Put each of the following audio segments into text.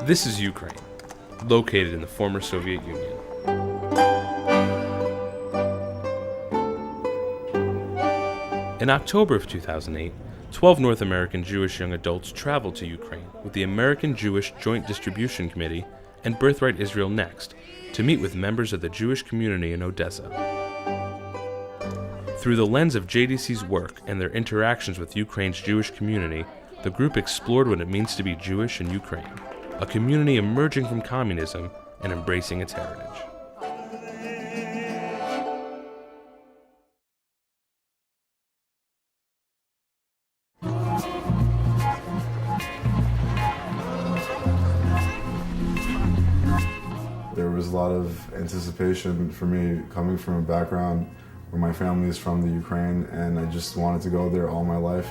This is Ukraine, located in the former Soviet Union. In October of 2008, 12 North American Jewish young adults traveled to Ukraine with the American Jewish Joint Distribution Committee and Birthright Israel Next to meet with members of the Jewish community in Odessa. Through the lens of JDC's work and their interactions with Ukraine's Jewish community, the group explored what it means to be Jewish in Ukraine, a community emerging from communism and embracing its heritage. There was a lot of anticipation for me coming from a background where my family is from the Ukraine, and I just wanted to go there all my life.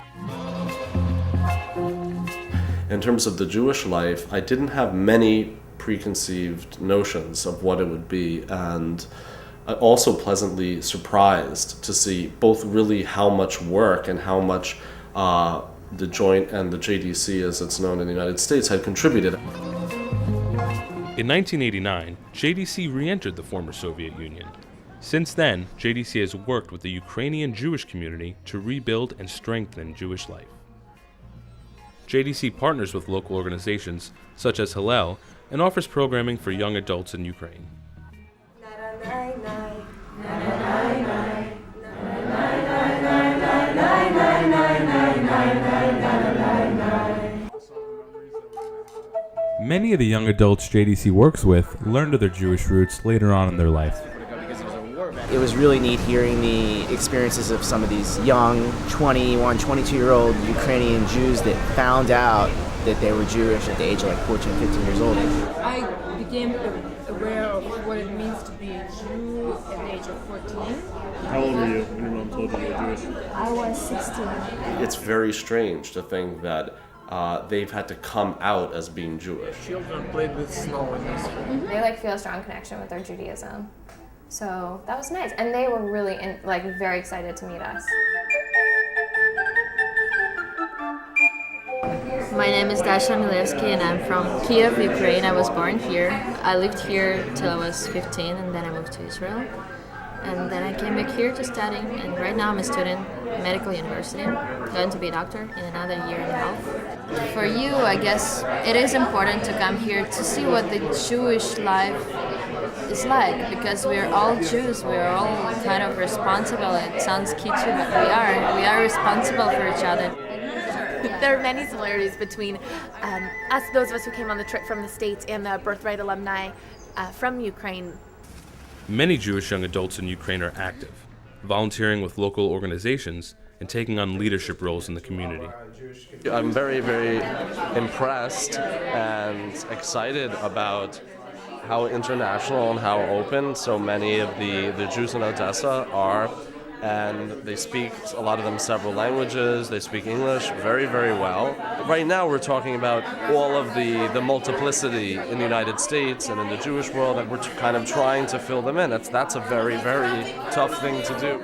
In terms of the Jewish life, I didn't have many preconceived notions of what it would be, and also pleasantly surprised to see both really how much work and how much the Joint and the JDC, as it's known in the United States, had contributed. In 1989, JDC re-entered the former Soviet Union. Since then, JDC has worked with the Ukrainian Jewish community to rebuild and strengthen Jewish life. JDC partners with local organizations such as Hillel and offers programming for young adults in Ukraine. Many of the young adults JDC works with learned of their Jewish roots later on in their life. It was really neat hearing the experiences of some of these young 21, 22-year-old Ukrainian Jews that found out that they were Jewish at the age of like 14, 15 years old. I became aware of what it means to be a Jew at the age of 14. How old were you when your mom told you you were Jewish? I was 16. It's very strange to think that they've had to come out as being Jewish. Children played with snow in this. They feel a strong connection with their Judaism. So that was nice. And they were really very excited to meet us. My name is Dasha Milevsky and I'm from Kiev, Ukraine. I was born here. I lived here till I was 15 and then I moved to Israel. And then I came back here to study, and right now I'm a student at medical university. I'm going to be a doctor in another year and a half. For you, I guess, it is important to come here to see what the Jewish life is like, because we're all Jews, we're all kind of responsible. It sounds kitschy, but we are responsible for each other. There are many similarities between us, those of us who came on the trip from the States, and the Birthright alumni from Ukraine. Many Jewish young adults in Ukraine are active, volunteering with local organizations and taking on leadership roles in the community. I'm very, very impressed and excited about how international and how open so many of the Jews in Odessa are. And they speak, a lot of them, several languages. They speak English very, very well. Right now we're talking about all of the multiplicity in the United States and in the Jewish world, and we're kind of trying to fill them in. That's a very, very tough thing to do.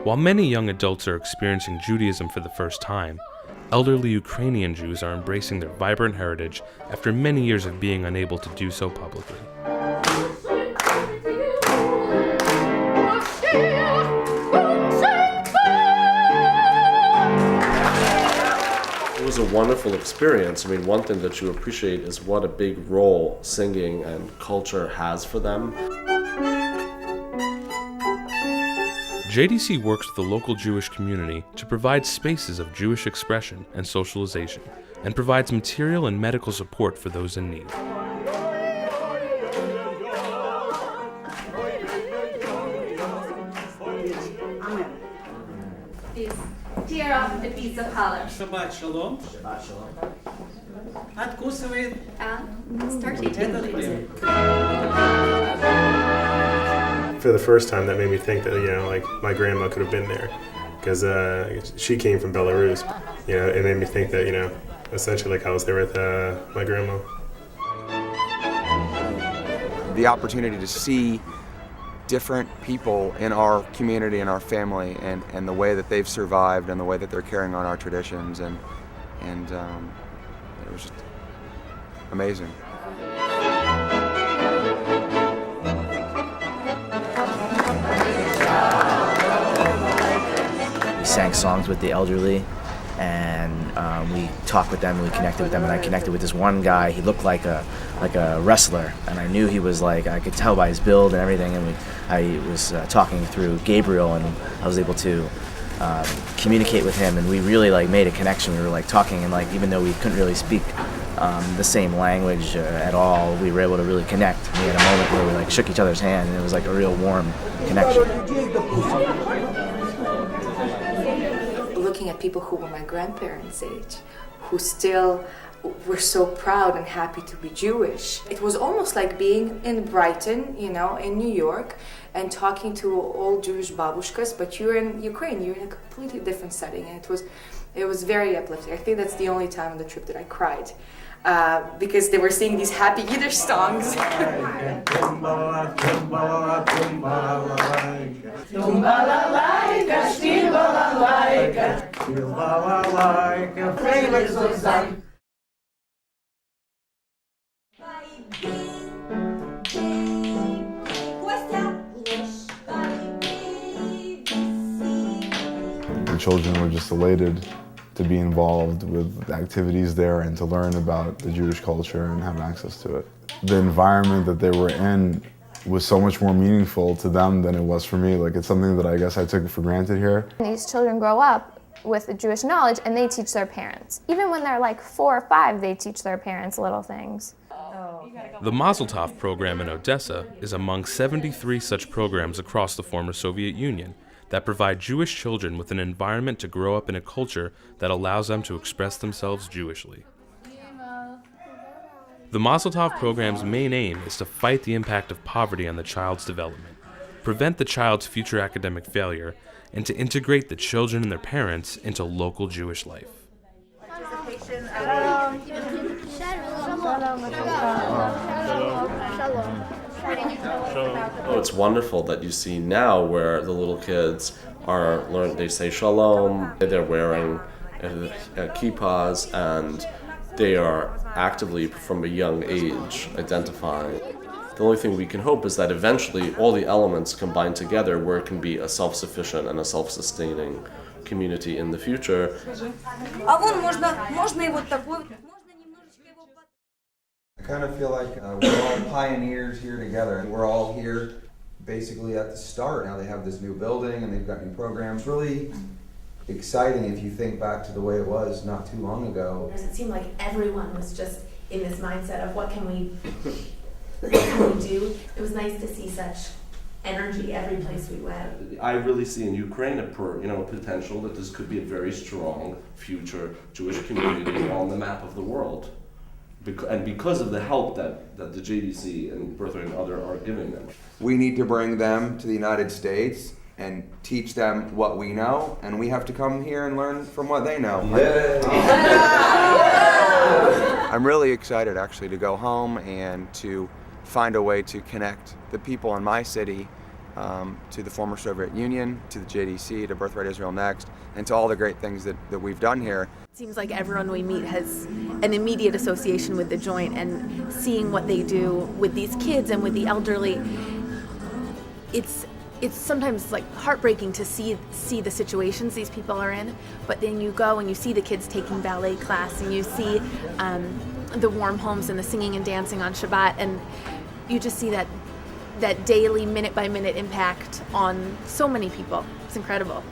While many young adults are experiencing Judaism for the first time, elderly Ukrainian Jews are embracing their vibrant heritage after many years of being unable to do so publicly. It was a wonderful experience. I mean, one thing that you appreciate is what a big role singing and culture has for them. JDC works with the local Jewish community to provide spaces of Jewish expression and socialization, and provides material and medical support for those in need. Tear off a piece of color. Shabbat shalom. Shabbat shalom. Откусывает. Start eating. For the first time, that made me think that, like my grandma could have been there. because she came from Belarus. It made me think that, essentially like I was there with my grandma. The opportunity to see different people in our community and our family, and the way that they've survived and the way that they're carrying on our traditions, and it was just amazing. We sang songs with the elderly, and we talked with them, and we connected with them, and I connected with this one guy. He looked like a wrestler, and I knew he was I could tell by his build and everything, and I was talking through Gabriel, and I was able to communicate with him, and we really made a connection. We were talking, and even though we couldn't really speak the same language at all, we were able to really connect. We had a moment where we shook each other's hand, and it was a real warm connection. Looking at people who were my grandparents' age, who still were so proud and happy to be Jewish. It was almost like being in Brighton, in New York, and talking to old Jewish babushkas, but you're in Ukraine, you're in a completely different setting, and it was very uplifting. I think that's the only time on the trip that I cried, because they were singing these happy Yiddish songs. The children were just elated to be involved with activities there and to learn about the Jewish culture and have access to it. The environment that they were in was so much more meaningful to them than it was for me. It's something that I guess I took for granted here. These children grow up with Jewish knowledge, and they teach their parents. Even when they're 4 or 5, they teach their parents little things. The Mazel Tov program in Odessa is among 73 such programs across the former Soviet Union that provide Jewish children with an environment to grow up in a culture that allows them to express themselves Jewishly. The Mazel Tov program's main aim is to fight the impact of poverty on the child's development, prevent the child's future academic failure, and to integrate the children and their parents into local Jewish life. Oh, it's wonderful that you see now where the little kids they say shalom, they're wearing kippahs, and they are actively, from a young age, identifying. The only thing we can hope is that eventually all the elements combine together where it can be a self-sufficient and a self-sustaining community in the future. I kind of feel like we're all pioneers here together. We're all here basically at the start. Now they have this new building and they've got new programs. Really exciting if you think back to the way it was not too long ago. It seemed like everyone was just in this mindset of what can we do. It was nice to see such energy every place we went. I really see in Ukraine a potential that this could be a very strong future Jewish community on the map of the world. And because of the help that the JDC and Birthright and other are giving them. We need to bring them to the United States and teach them what we know, and we have to come here and learn from what they know. I'm really excited actually to go home and to find a way to connect the people in my city to the former Soviet Union, to the JDC, to Birthright Israel Next, and to all the great things that we've done here. It seems like everyone we meet has an immediate association with the joint, and seeing what they do with these kids and with the elderly, it's sometimes heartbreaking to see the situations these people are in, but then you go and you see the kids taking ballet class, and you see the warm homes and the singing and dancing on Shabbat, and you just see that daily, minute-by-minute impact on so many people. It's incredible.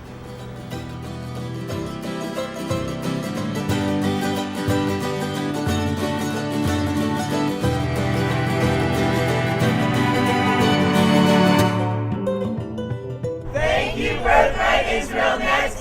Thank you, Birthright Israel Next.